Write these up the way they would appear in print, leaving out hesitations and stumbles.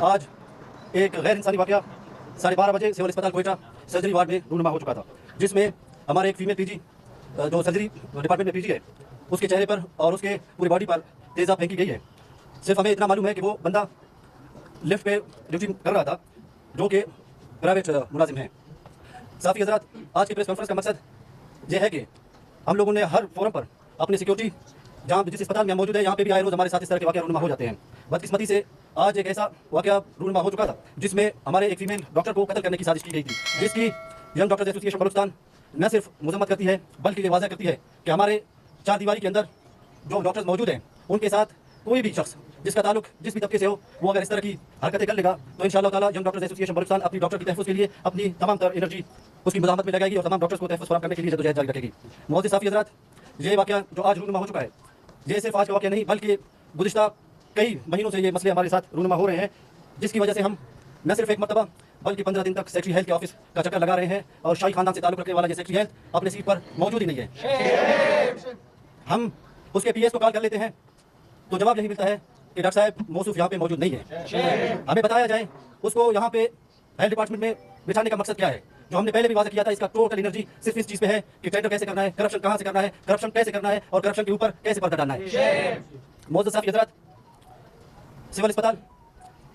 आज एक गैर इंसानी वाक़या 12:30 बजे सिविल अस्पताल कोयटा सर्जरी वार्ड में रूनुमा हो चुका था, जिसमें हमारे एक फीमेल पीजी जो सर्जरी डिपार्टमेंट में पीजी है, उसके चेहरे पर और उसके पूरी बॉडी पर तेज़ाब फेंकी गई है। सिर्फ हमें इतना मालूम है कि वो बंदा लिफ्ट पे ड्यूटी कर रहा था, जो कि प्राइवेट मुलाजिम है। साफ़ी हज़रात, आज की प्रेस कॉन्फ्रेंस का मकसद ये है कि हम लोगों ने हर फोरम पर अपनी सिक्योरिटी, जहाँ जिस अस्पताल में मौजूद है, यहाँ पे भी आए रोज़ हमारे साथ इस तरह के वाक़या रूनुमा हो जाते हैं। बदकिस्मती से आज एक ऐसा वाक़या रूनुमा हो चुका था, जिसमें हमारे एक फीमेल डॉक्टर को कत्ल करने की साजिश की गई थी, जिसकी यंग डॉक्टर्स एसोसिएशन बलूचिस्तान न सिर्फ मजम्मत करती है, बल्कि ये वाज़ह करती है कि हमारे चार दीवारी के अंदर जो डॉक्टर्स मौजूद हैं, उनके साथ कोई भी शख्स जिसका ताल्लुक जिस भी तबके से हो, वो अगर इस तरह की हरकतें कर लेगा, तो इंशाअल्लाह ताला यंग डॉक्टर्स एसोसिएशन बलूचिस्तान अपनी डॉक्टर की तहफ़्फ़ुज़ के लिए अपनी तमाम तर एनर्जी उसकी मज़ाहमत में लगाएगी और तमाम डॉक्टर्स को तहफ़्फ़ुज़ फराहम करने के लिए जद्दोजहद जारी रखेगी। मौजूद साफ़ी हज़रात, ये वाक़या जो आज रूनुमा हो चुका है, ये सिर्फ आज का वाक़या नहीं, बल्कि गुज़िश्ता कई महीनों से ये मसले हमारे साथ रूनुमा हो रहे हैं, जिसकी वजह से हम न सिर्फ एक मरतबा बल्कि 15 दिन तक सेक्रेटरी हेल्थ के ऑफिस का चक्कर लगा रहे हैं और शाही खानदान से ताल्लुक़ रखने वाला ये सेक्रेटरी हेल्थ अपने सीट पर मौजूद ही नहीं है। हम उसके पीएस को कॉल कर लेते हैं तो जवाब यही मिलता है कि डॉक्टर साहब मौसूफ यहाँ पे मौजूद नहीं है। हमें बताया जाए उसको यहाँ पे हेल्थ डिपार्टमेंट में बिठाने का मकसद क्या है, जो हमने पहले भी वादा किया था। इसका टोटल एनर्जी सिर्फ इस चीज़ पे है कि टेंडर कैसे करना है, करप्शन कहाँ से करना है, करप्शन कैसे करना है और करप्शन के ऊपर कैसे पर्दा डालना है। मौजूद साफ़ी हज़रात, सिविल अस्पताल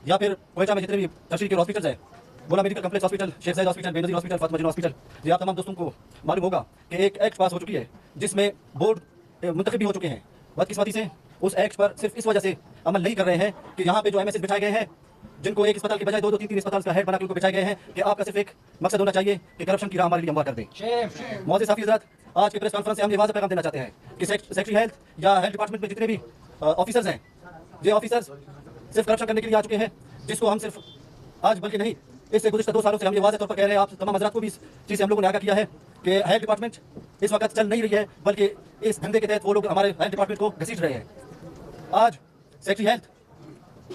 या फिर कोयटा में जितने भी तशरीह के हॉस्पिटल्स हैं, Gola medical complex hospital, Sheikh Zayed hospital, Benazir hospital, Fatima Jinnah hospital, ये आप तमाम दोस्तों को मालूम होगा कि एक एक्ट पास हो चुकी है, जिसमें बोर्ड मुंतखब भी हो चुके हैं। बदकिस्मती से उस एक्ट पर सिर्फ इस वजह से अमल नहीं कर रहे हैं कि यहाँ पे जो एमएसएस बिठाए गए हैं, जिनको एक अस्पताल के बजाय 2-2, 3-3 अस्पताल का हेड बना के उनको बिठाए गए हैं, कि आपका सिर्फ एक मकसद होना चाहिए कि करप्शन की राह हमारे लिए हमवार कर दें। मौजूद साफ़ी हज़रात, आज के प्रेस कॉन्फ्रेंस से हम ये वाज़ेह पैगाम देना चाहते हैं कि सेक्रेटरी हेल्थ या हेल्थ डिपार्टमेंट में जितने भी ऑफिसर्स हैं, ये ऑफिसर्स सिर्फ करप्शन करने के लिए आ चुके हैं, जिसको हम सिर्फ आज बल्कि नहीं, इससे गुज़िश्ता 2 सालों से हम ये वाज़ेह तौर पर कह रहे हैं, आप तमाम हज़रात को भी इस चीज़ से हम लोगों ने आगाह किया है कि हेल्थ डिपार्टमेंट इस वक्त चल नहीं रही है, बल्कि इस धंधे के तहत वो लोग हमारे हेल्थ डिपार्टमेंट को घसीट रहे हैं। आज सेक्रेटरी हेल्थ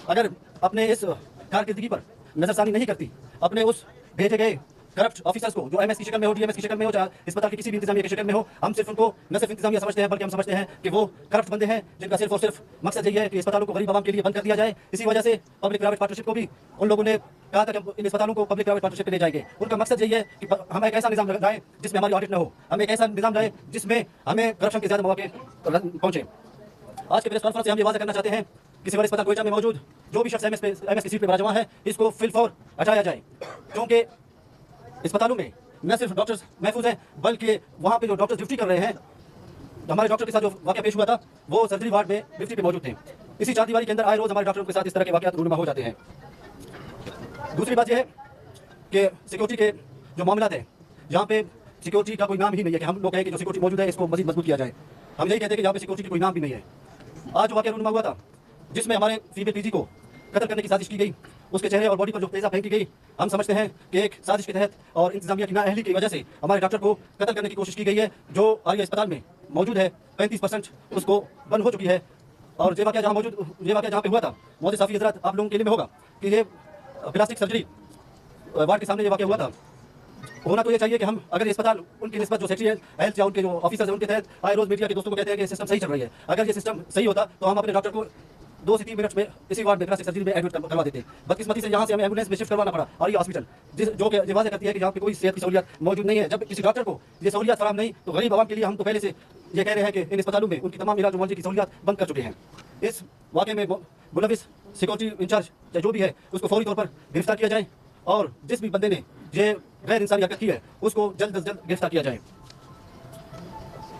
अगर अपने इस कारकर्दगी पर नजरसानी नहीं करती, अपने उस भेजे गए करप्ट ऑफिसर्स को, जो एमएस की शक्ल में हो, डीएमएस की शक्ल में हो, चाहे अस्पताल की किसी भी इंतजामिया की शक्ल में हो, हम सिर्फ उनको न सिर्फ इंतजामिया समझते हैं, बल्कि हम समझते हैं कि वो करप्ट बंदे हैं, जिनका सिर्फ और सिर्फ मकसद यही है कि अस्पतालों को गरीब आवाम के लिए बंद कर दिया जाए। इसी वजह से पब्लिक प्राइवेट पार्टनरशिप को भी उन लोगों ने कहा था कि इन अस्पतालों को पब्लिक प्राइवेट पार्टनरशिप पे ले जाएंगे। उनका मकसद यही है कि हम एक ऐसा निज़ाम लाएं जिसमें हमारी ऑडिट न हो, हम एक ऐसा निज़ाम लाएं जिसमें हमें करप्शन के ज़्यादा मौके पहुँचे। आज के प्रेस कॉन्फ्रेंस से हम ये वाज़ेह करना चाहते हैं कि सिविल अस्पताल कोयटा में मौजूद जो भी शख्स एमएस की सीट पर विराजमान है, इसको फिलफौर हटाया जाए, क्योंकि अस्पतालों में न सिर्फ डॉक्टर्स महफूज हैं, बल्कि वहाँ पे जो डॉक्टर्स ड्यूटी कर रहे हैं, हमारे डॉक्टर के साथ जो वाक़या पेश हुआ था, वो सर्जरी वार्ड में ड्यूटी पे मौजूद थे। इसी चार दीवारी के अंदर आए रोज़ हमारे डॉक्टरों के साथ इस तरह के वाक़यात रूनुमा हो जाते हैं। दूसरी बात यह है कि सिक्योरिटी के जो मामला है, यहाँ पे सिक्योरिटी का कोई नाम ही नहीं है कि हम लोग कहें कि जो सिक्योरिटी मौजूद है इसको मज़ीद मजबूत किया जाए। हम यही कहते हैं कि यहाँ पे सिक्योरिटी का कोई नाम भी नहीं है। आज जो वाक़या रूनुमा हुआ था, जिसमें हमारे फीमेल पीजी को कत्ल करने की साजिश की गई, उसके चेहरे और बॉडी पर जो तेज़ाब फेंकी गई, हम समझते हैं कि एक साजिश के तहत और इंतजामिया की नाअहली की वजह से हमारे डॉक्टर को कत्ल करने की कोशिश की गई है। जो आज अस्पताल में मौजूद है, 35% उसको बंद हो चुकी है। और ये वाक़या जहाँ पे हुआ था, मौजूद साफ़ी हज़रात, आप लोगों के लिए में होगा कि ये प्लास्टिक सर्जरी वार्ड के सामने ये वाक़या हुआ था। होना तो ये चाहिए कि हम अगर अस्पताल उनकी निस्बत जो सेक्रेटरी हेल्थ या उनके जो ऑफिसर्स हैं, उनके तहत आए रोज़ मीडिया के दोस्तों को कहते हैं कि सिस्टम सही चल रही है। अगर ये सिस्टम सही होता तो हम अपने डॉक्टर को 2 से 3 मिनट में इसी वार्ड में प्लास्टिक सर्जरी में एडमिट करवा देते। बदकिस्मती से यहाँ से हमें एम्बुलेंस में शिफ्ट करवाना पड़ा, और ये हॉस्पिटल जो कि वाज़ेह करती है कि यहाँ पे कोई सेहत की सहूलियत मौजूद नहीं है। जब किसी डॉक्टर को ये सहूलियत फराहम नहीं, तो गरीब आवाम के लिए हम तो पहले से ये कह रहे हैं कि इन अस्पतालों में उनकी तमाम इलाज मुआवजे की सहूलियत बंद कर चुके हैं। इस वाक़े में मुलविस सिक्योरिटी इंचार्ज या जो भी है, उसको फौरी तौर पर गिरफ्तार किया जाए, और जिस भी बंदे ने ये गैर इंसानी हरकत की है, उसको जल्द से जल्द गिरफ्तार किया जाए।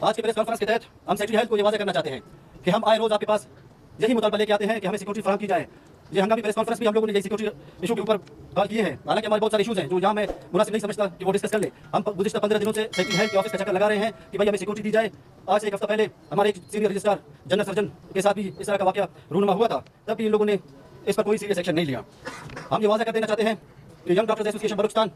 आज के प्रेस कॉन्फ्रेंस के तहत हम सेक्रेटरी हेल्थ को ये वाज़ेह करना चाहते हैं कि हम आए रोज़ आपके पास यही मुतालबा लेके आते हैं कि हमें सिक्योरिटी फराहम की जाए। ये हंगामी प्रेस कॉन्फ्रेंस भी हम लोगों ने यही सिक्योरिटी इशू के ऊपर कॉल किए हैं। हालांकि हमारे बहुत सारे इशूज़ हैं जो यहाँ मैं मुनासिब नहीं समझता कि वो डिस्कस कर ले। हम गुज़िश्ता 15 दिनों से सेक्रेटरी हेल्थ के ऑफिस का चक्कर लगा रहे हैं कि भाई हमें सिक्योरिटी दी जाए। आज से एक हफ्ता पहले हमारे एक सीनियर रजिस्ट्रार जनरल सर्जन के साथ भी इस तरह का वाक़या रूनुमा हुआ था, तब भी इन लोगों ने इस पर कोई सीरियस एक्शन नहीं लिया। हम ये वाज़ेह कर देना चाहते हैं कि young doctors association Balochistan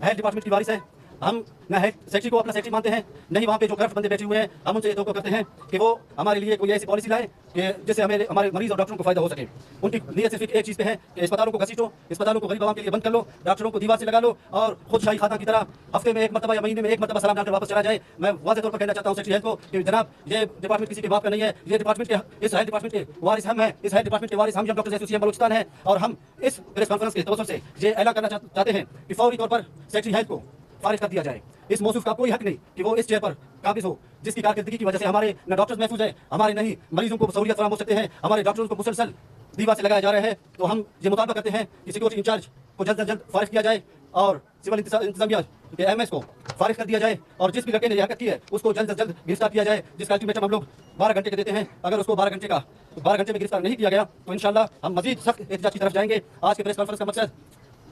health department की वारिस है। हम न हेड सेक्रेटरी को अपना सेक्रेटरी मानते हैं, नहीं वहाँ पे जो करप्ट बंदे बैठे हुए हैं। हम उनसे तो करते हैं कि वो हमारे लिए कोई ऐसी पॉलिसी लाए कि जिससे हमारे मरीज और डॉक्टरों को फायदा हो सके। उनकी नीयत सिर्फ एक चीज़ पे है कि अस्पतालों को घसीटो, अस्पतालों को गरीब आवाम के लिए बंद कर लो, डॉक्टरों को दीवार से लगा लो और खुद शाही खाता की तरह हफ्ते में एक मरतबा या महीने में एक मरतबा सलाम डालकर वापस चला जाए। मैं वाज़ेह तौर पर कहना चाहता हूँ सेक्रेटरी हेल्थ को कि जनाब ये डिपार्टमेंट किसी के बाप का नहीं है, ये डिपार्टमेंट के इस हेल्थ डिपार्टमेंट के वारिस हम हैं, इस हेल्थ डिपार्टमेंट के वारिस हम डॉक्टर्स एसोसिएशन बलूचिस्तान है। और हम इस प्रेस कॉन्फ्रेंस के तवज्जुह से ये ऐलान करना चाहते हैं कि फौरी तौर पर सेक्रेटरी हेल्थ को फारिग कर दिया जाए। इस मौसूफ का कोई हक नहीं कि वो इस चेयर पर काबिज हो जिसकी कारकर्दगी की वजह से हमारे न डॉक्टर्स महफूज है, हमारे नहीं मरीजों को सहूलियत फराहम हो सकते हैं, हमारे डॉक्टरों को मुसलसल दीवार से लगाया जा रहा है। तो हम ये मुतालबा करते हैं कि सिक्योरिटी इंचार्ज को जल्द से जल्द फारिग किया जाए और सिविल इंतजामिया के एमएस को फारिग कर दिया जाए और जिस भी लड़के ने यह हरकत की है उसको जल्द से जल्द गिरफ्तार किया जाए, जिसका अल्टीमेटम हम लोग 12 घंटे के देते हैं। अगर उसको 12 घंटे में गिरफ्तार नहीं किया गया तो इंशाल्लाह हम मजीद सख्त एहतजाज की तरफ जाएंगे। आज के प्रेस कॉन्फ्रेंस का मकसद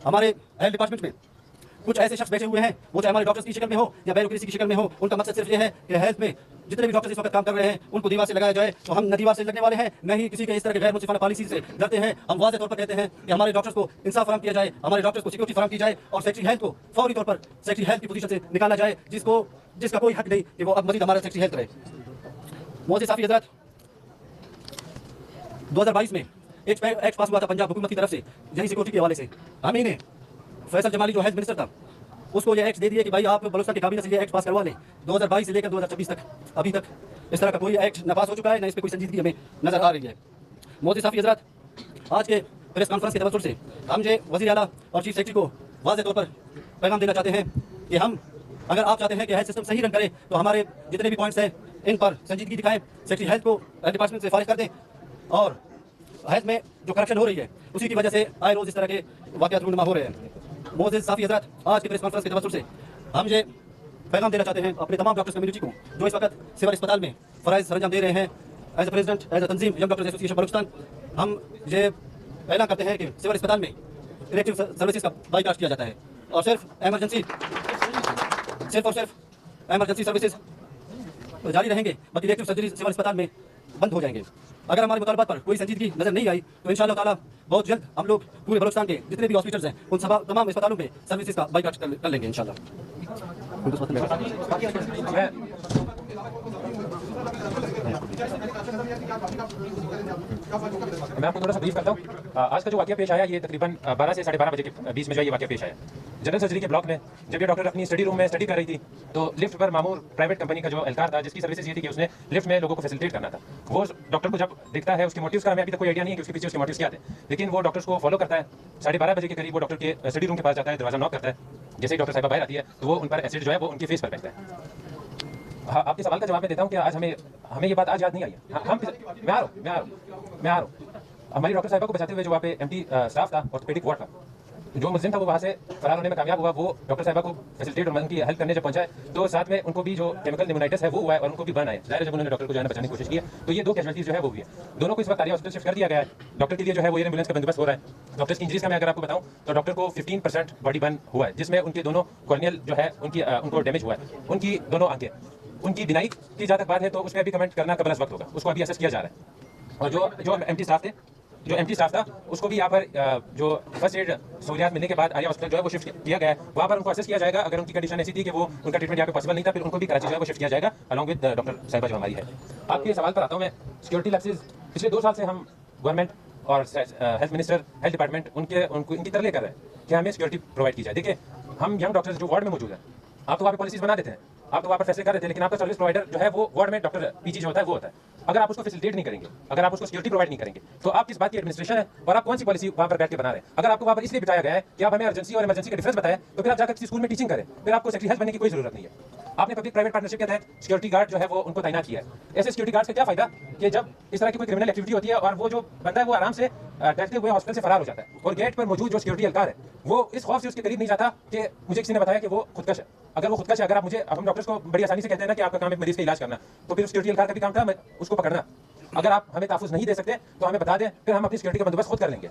हमारे हेल्थ डिपार्टमेंट में कुछ ऐसे शख्स बैठे हुए हैं, वो चाहे हमारे डॉक्टर्स की शक्ल में हो या ब्यूरोक्रेसी की शक्ल में हो, उनका मकसद सिर्फ ये है कि हेल्थ में जितने भी डॉक्टर्स इस वक्त काम कर रहे हैं उनको दीवार से लगाया जाए। तो हम न दीवार से लगने वाले हैं, न ही किसी के इस तरह के गैर मुनसिफाना पॉलिसी से डरते हैं। हम वाज़ेह तौर पर कहते हैं कि हमारे डॉक्टर्स को इंसाफ फराहम किया जाए, हमारे डॉक्टर्स को सिक्योरिटी फराहम की जाए और सेक्रेटरी हेल्थ को फौरी तौर पर सेक्रेटरी हेल्थ की पोजीशन से निकाला जाए, जिसका कोई हक नहीं कि वो अब मजीद हमारा सेक्रेटरी हेल्थ रहे। मोदी साफी हजरत 2022 में एक एक्ट पास हुआ था पंजाब हुकूमत की तरफ से यही सिक्योरिटी के हवाले से। हम ही ने फैसल जमाली जो हेल्थ मिनिस्टर था उसको ये एक्ट दे दिए कि भाई आप बलूचिस्तान की काबीना से ये एक्ट पास करवा लें। 2022 से लेकर 2026 तक अभी तक इस तरह का कोई एक्ट न पास हो चुका है, न इस पर कोई संजीदगी हमें नजर आ रही है। मोदी साफी हजरत आज के प्रेस कॉन्फ्रेंस के तवज्जुह से हम ये वज़ीर आला और चीफ सेक्रेटरी को वाज़ेह तौर पर पैगाम देना चाहते हैं कि हम अगर आप चाहते हैं कि हेल्थ सिस्टम सही रन करे तो हमारे जितने भी पॉइंट्स हैं इन पर संजीदगी दिखाएं, सेक्रेटरी हेल्थ को डिपार्टमेंट से फारिग कर दें और हेल्थ में जो करप्शन हो रही है उसी की वजह से आए रोज इस तरह के वाक़यात रूनुमा हो रहे हैं। मोअज़्ज़िज़ साफ़ी हज़रात आज के प्रेस कॉन्फ्रेंस के तवज्जुह से हम ये पैगाम देना चाहते हैं अपने तमाम डॉक्टर्स कम्युनिटी को जो इस वक्त सिविल अस्पताल में फ़राइज़ सरंजाम दे रहे हैं। As a president as a तंजीम यंग डॉक्टर्स एसोसिएशन बलूचिस्तान हम ये ऐलान करते हैं कि सिविल अस्पताल में इलेक्टिव सर्विसेज का बाईकाट किया जाता है और सिर्फ और सिर्फ एमरजेंसी सर्विसेज जारी रहेंगे, बाकी इलेक्टिव सर्जरी सिविल अस्पताल में बंद हो जाएंगे। अगर हमारे मुतालबात पर कोई संजीदगी नजर नहीं आई तो इंशाअल्लाह ताला बहुत जल्द हम लोग पूरे बलूचिस्तान के जितने भी हॉस्पिटल्स हैं उन तमाम अस्पतालों में सर्विसेज का बाईकाट कर लेंगे इंशाअल्लाह। मैं आपको थोड़ा सा ब्रीफ करता हूँ। आज का जो वाक़या पेश आया ये तकरीबन 12 से 12:30 बजे के बीच में जो ये वाक़या पेश आया जनरल सर्जरी के ब्लॉक में। जब ये डॉक्टर अपनी स्टडी रूम में स्टडी कर रही थी तो लिफ्ट पर मामूर प्राइवेट कंपनी का जो एहलकार था जिसकी सर्विसेज ये थी कि उसने लिफ्ट में लोगों को फैसिलिटेट करना था, वो डॉक्टर को जब देखता है उसके मोटिव्स का हमें अभी तक कोई आइडिया नहीं है कि उसके पीछे उसके मोटिव्स क्या थे, लेकिन वो डॉक्टर्स को फॉलो करता है। 12:30 बजे के करीब वो डॉक्टर के स्टडी रूम के पास जाता है, दरवाजा नॉक करता है। जैसे ही डॉक्टर साहिबा बाहर आती है तो वो उन पर एसिड जो है वो उनके फेस पर फेंकता है। हाँ, आपके सवाल का जवाब मैं देता हूँ कि आज हमें ये बात आज याद नहीं आई है। हम मैं आ रहा हूँ हमारी डॉक्टर साहिबा को बचाते हुए जो वहाँ पे एमटी स्टाफ था ऑर्थोपेडिक वार्ड का, जो मुल्जिम था वो वहाँ से फरार होने में कामयाब हुआ। वो डॉक्टर साहिबा को फैसिलिटेट और उनकी हेल्प करने जब पहुंचा है तो साथ में उनको भी जो केमिकल निमोनाइटिस है वो हुआ है और उनको भी बर्न आया। ज़ाहिर जब उन्होंने डॉक्टर को जो है बचाने की कोशिश की तो ये 2 कैजुअलिटीज जो है वो भी है। दोनों को इस वक्त आर्या हॉस्पिटल शिफ्ट कर दिया गया है। डॉक्टर के लिए जो है वो एयर एम्बुलेंस का बंदोबस्त हो रहा है। डॉक्टर्स की इंजरीज का मैं अगर आपको बताऊँ तो डॉक्टर को 15% बॉडी बर्न हुआ है, जिसमें उनके दोनों कॉर्नियल जो है उनको डैमेज हुआ है, उनकी दोनों आंखें। उनकी बिनाई की जहाँ तक बात है तो उसमें अभी कमेंट करना कबल वक्त होगा, उसको अभी असेस किया जा रहा है। और जो एमटी स्टाफ था उसको भी यहाँ पर जो फर्स्ट एड सहूलियात मिलने के बाद आर्या हॉस्पिटल जो है वो शिफ्ट किया गया है। वहाँ पर उनको असेस किया जाएगा। अगर उनकी कंडीशन ऐसी थी कि वो उनका ट्रीटमेंट यहाँ पे पॉसिबल नहीं था फिर उनको भी कराची जो है वो शिफ्ट किया जाएगा अलॉन्ग विद डॉक्टर साहिबा जो हमारी है। आपके सवाल पर आता हूँ मैं। सिक्योरिटी लैप्सेस पिछले 2 साल से हम गवर्नमेंट और हेल्थ मिनिस्टर हेल्थ डिपार्टमेंट उनकी तरले कर रहे हैं कि हमें सिक्योरिटी प्रोवाइड की जाए। देखिए हम यंग डॉक्टर्स जो वार्ड में मौजूद हैं, आप तो वहाँ पर पॉलिसीज बना देते हैं, आप तो वहाँ पर फैसले कर रहे थे, लेकिन आपका सर्विस प्रोवाइडर जो है वो वार्ड में डॉक्टर पीजी जो होता है वो होता है। अगर आप उसको फैसिलिटेट नहीं करेंगे, अगर आप उसको सिक्योरिटी प्रोवाइड नहीं करेंगे तो आप किस बात की एडमिनिस्ट्रेशन है और आप कौन सी पॉलिसी वहाँ पर बैठ के बना रहे हैं। अगर आपको वहाँ पर इसलिए बिठाया गया है कि आप हमें अर्जेंसी और इमरजेंसी का डिफरेंस बताएं तो फिर आप जाकर किसी स्कूल में टीचिंग करें, फिर आपको सेक्रेटरी हेल्थ बनने की कोई जरूरत नहीं है। आपने पब्लिक प्राइवेट पार्टनरशिप के तहत सिक्योरिटी गार्ड जो है वो उनको तैनात किया है। ऐसे सिक्योरिटी गार्ड का क्या फायदा कि जब इस तरह की कोई क्रिमिनल एक्टिविटी होती है और वो जो बंदा है वो आराम से डरते हुए हॉस्पिटल से फरार हो जाता है और गेट पर मौजूद जो सिक्योरिटी एहलकार है वो इस खौफ से उसके करीब नहीं जाता कि मुझे किसी ने बताया कि वो खुदकश है। अगर वो खुदकश है, अगर आप मुझे हम डॉक्टर्स को बड़ी आसानी से कहते हैं ना कि आपका काम एक मरीज का इलाज करना, तो फिर सिक्योरिटी एहलकार का भी काम था उसको पकड़ना। अगर आप हमें तहफ़्फ़ुज़ नहीं दे सकते तो हमें बता दें, फिर हम अपनी सिक्योरिटी का बंदोबस्त खुद कर लेंगे।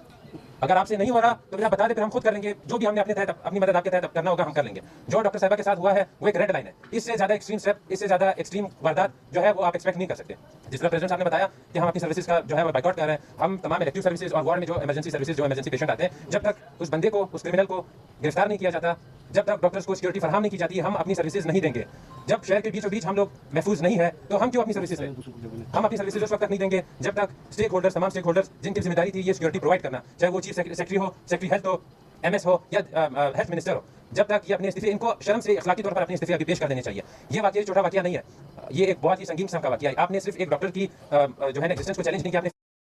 अगर आपसे नहीं हो रहा तो फिर आप बता दें, फिर हम खुद कर लेंगे। जो भी हमने अपने तहत अपनी मदद आपके तहत करना होगा हम कर लेंगे। जो डॉक्टर साहिबा के साथ हुआ है वो एक रेड लाइन है। इससे ज़्यादा एक्सट्रीम स्टेप, इससे ज़्यादा एक्सट्रीम वारदात जो है वो आप एक्सपेक्ट नहीं कर सकते। जिस तरह प्रेसिडेंट साहब ने बताया कि हम अपनी सर्विसेज का जो है वो बाइकआउट कर रहे हैं। हम तमाम इलेक्टिव सर्विसेज और वार्ड में जो इमरजेंसी सर्विसेज जो इमरजेंसी पेशेंट आते हैं, जब तक उस बंदे को, उस क्रिमिनल को गिरफ्तार नहीं किया जाता, जब तक डॉक्टर्स को सिक्योरिटी फराहम नहीं की जाती है, हम अपनी सर्विसेज नहीं देंगे। जब शहर के बीचों बीच हम लोग महफूज नहीं है तो हम क्यों अपनी सर्विसेज दें? हम अपनी सर्विसेज उस वक्त तक नहीं देंगे जब तक स्टेक होल्डर्स, तमाम स्टेक होल्डर्स जिनकी जिम्मेदारी थी ये सिक्योरिटी प्रोवाइड करना, चाहे वो चीफ सेक्रेटरी हो, सेक्रेटरी हेल्थ हो, MS हो या हेल्थ मिनिस्टर हो, जब तक ये अपने इस्तीफे, इनको शर्म से अखलाकी तौर पर अपने इस्तीफे अभी पेश कर देने चाहिए। ये वाकया छोटा वाकया नहीं है, ये एक बहुत ही संगीन किस्म का वाकया है। आपने सिर्फ एक डॉक्टर की जो है एग्जिस्टेंस को चैलेंज नहीं किया, आपने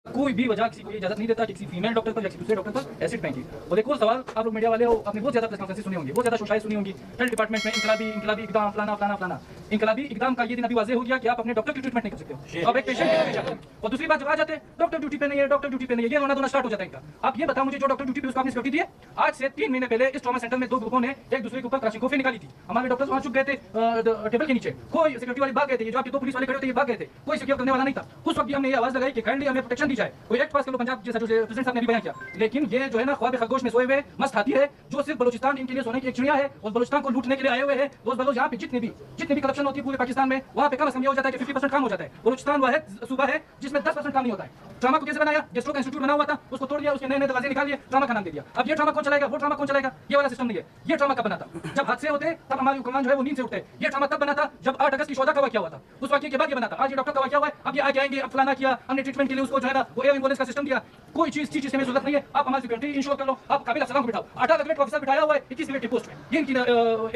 कोई भी वजह किसी को इजाजत नहीं देता कि किसी फीमेल डॉक्टर पर या किसी दूसरे डॉक्टर पर एसिड फेंकी। और एक और सवाल, आप लोग मीडिया वाले हो, आपने बहुत ज्यादा प्रेस कॉन्फ्रेंस सुनी होंगी, बहुत ज्यादा सोशाइज सुनी होंगी, हेल्थ डिपार्टमेंट में इंकलाबी इकदाम फलाना फलाना फलाना। इंकलाबी इकदाम का ये दिन अभी वाजे हो गया कि आप अपने डॉक्टर की ट्रीटमेंट नहीं कर सकते हो, आप एक पेशेंट की जाते हैं। और दूसरी बात, जब आ जाते हैं डॉक्टर ड्यूटी पे नहीं है, डॉक्टर ड्यूटी पे नहीं है, ये रोना धोना स्टार्ट हो जाता है इनका। आप ये बताओ मुझे, जो डॉक्टर ड्यूटी पे उसको आपने सिक्योरिटी दी है? आज से 3 महीने पहले इस ट्रॉमा सेंटर में 2 ग्रुपों ने एक दूसरे के ऊपर क्लाशिकोफी निकाली थी। हमारे डॉक्टर्स वहां चुप गए थे टेबल के नीचे, कोई सिक्योरिटी वाले भाग गए थे, जो आपके 2 पुलिस वाले खड़े थे ये भाग गए थे, कोई सिक्योर करने वाला नहीं था। उस वक्त भी हमने ये आवाज लगाई कि काइंडली हमें प्रोटेक्शन दी जाए, कोई एक्ट पास करो पंजाब जैसा, जो प्रेसिडेंट साहब ने भी बयान किया। लेकिन ये जो है ना ख्वाब खरगोश में सोए हुए मस्त हाथी है, जो सिर्फ बलूचिस्तान इनके लिए सोने की एक चिड़िया है और बलूचिस्तान को लूटने के लिए आए हुए हैं। रोज बरोज यहाँ पे जितनी भी करप्शन होती है पूरे पाकिस्तान में, वहाँ पे कम से कम ये हो जाता है कि 50% काम हो जाता है। बलूचिस्तान वह सूबा है जिसमें 10% काम नहीं होता है। ट्रामा को कैसे बनाया? गेस्ट्रो का इंस्टीट्यूट बना हुआ था, उसको तोड़ दिया, उसके नए नए दरवाजे निकाल दिए, ट्रामा का नाम दे दिया। अब ये ट्रामा कौन चलाएगा, वो ट्रामा कौन चलाएगा? ये वाला सिस्टम नहीं है। ये ट्रामा कब बना था? जब हादसे होते तब हमारे हुक्मरान जो है वो नींद से उठते। ये ट्रामा तब बना था जब 8 अगस्त की शोधा का वाकया हुआ था, उस वाकये के बाद ये बना था। आज ये डॉक्टर का वाकया हुआ है, अब ये आगे आएंगे, अब फलाना किया, हमने ट्रीटमेंट के लिए उसको जो है ना वो एयर एम्बुलेंस का सिस्टम दिया। कोई चीज की जरूरत नहीं है, आप हमारी सिक्योरिटी इंश्योर कर लो, आप काबिल अफसरान को बिठाओ। 18 ग्रेड ऑफिसर बिठाया हुआ है 21 ग्रेड की पोस्ट में, ये इनकी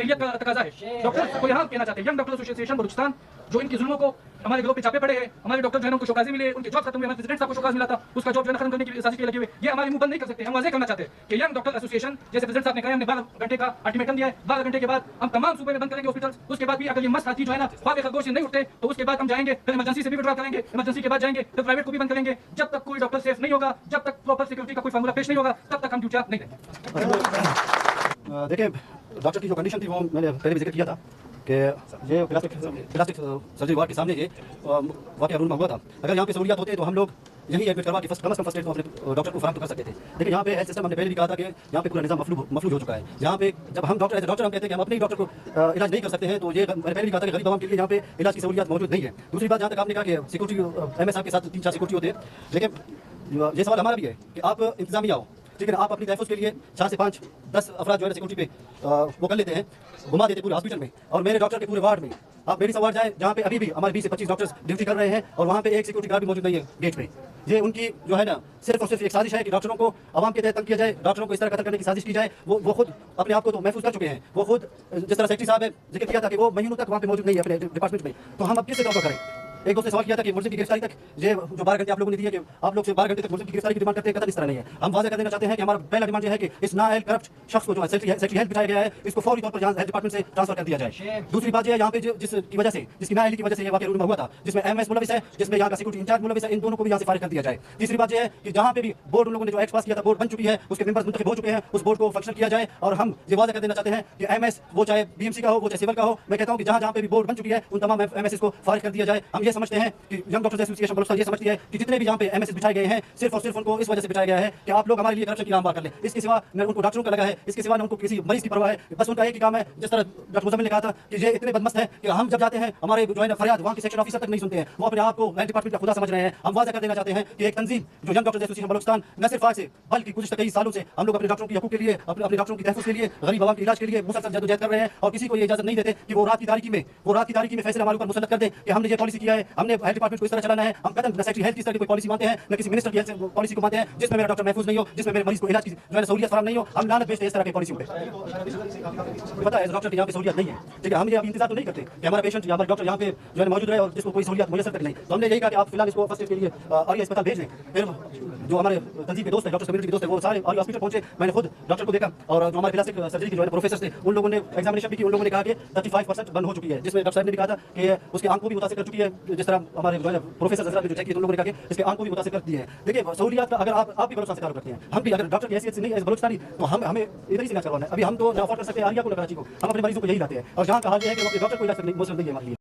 एरिया का तकाजा है। डॉक्टर को यहाँ कहना चाहते हैं, यंग डॉक्टर एसोसिएशन बलूचिस्तान, जो इनकी जुल्मों को हमारे ग्रुप पे चापे पड़े हैं, हमारे डॉक्टर जो है उनको शौकाजी मिले, उनके जॉब खत्म हुए, हमारे प्रेसिडेंट साहब को शौकाज मिला था, उसका जॉब जो है खत्म करने की साजिश के लगे हुए, ये हमारे मुंह बंद नहीं कर सकते। हम वाजे करना चाहते हैं कि यंग डॉक्टर एसोसिएशन, जैसे प्रेसिडेंट साहब ने कहा, हमने 12 घंटे का अल्टीमेटम दिया है, 12 घंटे के बाद हम तमाम सूबे में बंद करेंगे हॉस्पिटल। उसके बाद भी अगर ये मस्त हाथी जो है ना ख्वाब खरगोश से नहीं उठते तो उसके बाद हम जाएंगे, फिर इमरजेंसी से भी विड्रॉ करेंगे, इमरजेंसी के बाद जाएंगे, फिर प्राइवेट को भी बंद करेंगे। जब तक कोई डॉक्टर सेफ नहीं होगा, जब तक प्रॉपर सिक्योरिटी का कोई फार्मूला पेश नहीं होगा, तब तक हम ड्यूटियां नहीं देंगे। देखिए, डॉक्टर की जो कंडीशन थी वो मैंने पहले भी जिक्र किया था कि ये प्लास्टिक सर्जरी वार्ड के सामने ये वाकया रूम में हुआ था। अगर यहाँ पे सहूलियात होते तो हम लोग यही एडमिट करवा के कम से कम फर्स्ट एड को अपने डॉक्टर को फराहम कर सकते थे। लेकिन यहाँ पे हेल्थ सिस्टम, हमने पहले भी कहा था कि यहाँ पे पूरा निजाम मफलूज हो चुका है। यहाँ पे जब हम डॉक्टर हम कहते हैं कि हम अपने डॉक्टर को इलाज नहीं कर सकते हैं, तो ये मैंने पहले भी कहा था कि गरीब आवाम के लिए यहाँ पे इलाज की सहूलियत मौजूद नहीं है। दूसरी बात, जहाँ तक आपने कहा कि सिक्योरिटी MS साहब के साथ 3-4 सिक्योरिटी होते हैं, लेकिन ये सवाल हमारा भी है कि आप इंतजामिया हो, ठीक है ना, आप अपनी तहफ़्फ़ुज़ के लिए 4 से 5, 10 अफराद जो है सिक्योरिटी पे वो कर लेते हैं, घुमा देते पूरे हॉस्पिटल में, और मेरे डॉक्टर के पूरे वार्ड में आप मेरी वार्ड जाए जहाँ पे अभी भी हमारे 20 से 25 डॉक्टर्स ड्यूटी कर रहे हैं और वहाँ पे एक सिक्योरिटी गार्ड भी मौजूद नहीं है गेट पे। ये उनकी जो है ना सिर्फ और सिर्फ एक साजिश है कि डॉक्टरों को आवाम के तहत तंग किया जाए, डॉक्टरों को इस तरह कत्ल करने की साजिश की जाए। वो खुद अपने आप को तो महफूज कर चुके हैं, वो खुद जिस तरह सेक्रेटरी साहब ने जिक्र किया था कि वो महीनों तक वहाँ पे मौजूद नहीं है अपने डिपार्टमेंट में, तो हम अब किससे तौबा करें? एक दोस्त ने सवाल किया था कि मुल्ज़िम की गिरफ्तारी तक ये जो 12 घंटे आप लोगों ने दिए कि आप लोग से 12 घंटे तक मुल्ज़िम की गिरफ्तारी की डिमांड करते हैं, कतई इस तरह नहीं है। हम वाज़ेह कर देना चाहते हैं कि हमारा पहला डिमांड ये है कि इस नाअहल करप्ट शख्स को जो है सेक्रेटरी हेल्थ बिठाया गया है, इसको फौरी तौर पर यहाँ हेल्थ डिपार्टमेंट से ट्रांसफर कर दिया जाए। दूसरी बात यह है, यहाँ पे जिसकी वजह से, जिसकी नाअहली की वजह से ये वाकया रूम हुआ था, जिसमें MS मुलविस है, जिसमें यहाँ का सिक्योरिटी इंचार्ज मुलविस है, इन दोनों को भी यहाँ से फारिग कर दिया जाए। तीसरी बात यह है कि जहाँ पे भी बोर्ड उन लोगों ने जो एक्ट पास किया था, बोर्ड बन चुकी है, उसके मेंबर्स मुंतखब हो चुके हैं, उस बोर्ड को फंक्शन किया जाए। और हम ये वाज़ेह कर देना चाहते हैं कि MS वो चाहे BMC का हो, वो चाहे सिविल का हो, मैं कहता हूँ कि जहाँ पे भी बोर्ड बन चुकी है उन तमाम MS को फारिग कर दिया जाए। हम ये समझते हैं कि यंग डॉक्टर्स एसोसिएशन बलूचिस्तान ये समझती है कि जितने भी यहाँ पे MS बिठाए गए हैं, सिर्फ और सिर्फ उनको इस वजह से बिठाया गया है कि आप लोग हमारे लिए करप्शन की नाम बात कर लें। इसके सिवा न उनको डॉक्टरों का लगा है, इसके सिवा न उनको किसी मरीज की परवाह है। बस उनका एक ही काम है, जिस तरह डॉक्टर मुज़म्मिल ने कहा था कि ये इतने बदमस्त हैं कि हम जब जाते हैं हमारे जो है ना फरियाद वहाँ के सेक्शन ऑफिसर तक नहीं सुनते हैं, वो अपने आप को हेल्थ डिपार्टमेंट का खुदा समझ रहे हैं। हम वाज़ेह कर देना चाहते हैं कि एक तंजीम जो यंग डॉक्टर्स एसोसिएशन बलूचिस्तान न सिर्फ आज से बल्कि गुज़िश्ता कई सालों से हम लोग अपने डॉक्टरों के हकूक़ के लिए, अपने डॉक्टरों की तहफ़्फ़ुज़ के लिए, गरीब आवाम के इलाज के लिए मुसलसल जद्दोजहद कर रहे हैं। और किसी को ये इजाज़त नहीं देते कि वो रात की तारीकी में फैसले हमारे ऊपर मुसल्लत कर दें कि हमने ये पॉलिसी किया है, हमने हेल्थ डिपार्टमेंट को इस तरह चलाना है। हम कदम न सेक्रेटरी हेल्थ की तरह कोई पॉलिसी मानते हैं, न किसी मिनिस्टर की पॉलिसी को मानते हैं जिसमें मेरा डॉक्टर महफूज नहीं हो, जिसमें मेरे मरीज को इलाज की जो है सहूलियत फराहम नहीं हो। हम लानत भेजते हैं इस तरह की पॉलिसी पे। पता है डॉक्टर की यहाँ पे सहूलियत नहीं है, ठीक है। हम ये अभी इंतजार तो नहीं करते कि हमारा पेशेंट या हमारा डॉक्टर यहाँ पे जो है मौजूद रहे और जिसको कोई सहूलियत मुयसर तक नहीं। तो हमने यही कहा कि आप फिलहाल इसको फर्स्ट एड के लिए आर्या अस्पताल भेज दें। फिर जो हमारे तंजीम के दोस्त है, डॉक्टर कम्युनिटी के दोस्त है, वो सारे आर्या हॉस्पिटल पहुंचे। मैंने खुद डॉक्टर को देखा और जो हमारे प्लास्टिक सर्जरी के जो है प्रोफेसर थे, उन लोगों ने एग्जामिनेशन भी की। उन लोगों ने कहा कि 35% बंद हो चुकी है, जिसमें डॉक्टर साहब ने भी कहा था कि उसके आंख को भी मुतासिर कर चुकी है। जिस तरह हमारे जो है प्रोफेसर ने जो चेक किया, उन लोगों ने कहा कि इसके आंख को भी मुतासिर कर दी है। देखिए सहूलियत का अगर आप भी बलूचिस्तान से ताल्लुक रखते हैं, हम भी अगर डॉक्टर की हैसियत से नहीं है बलूचिस्तानी, तो हमें इधर ही से इलाज करवाना है। अभी हम तो ना अफोर्ड कर सकते हैं आर्या को, कराची को, हम अपने मरीजों को यही लाते हैं। और जहाँ कहा गया है कि वो अपने डॉक्टर को इलाज करने की नहीं है हमारे लिए।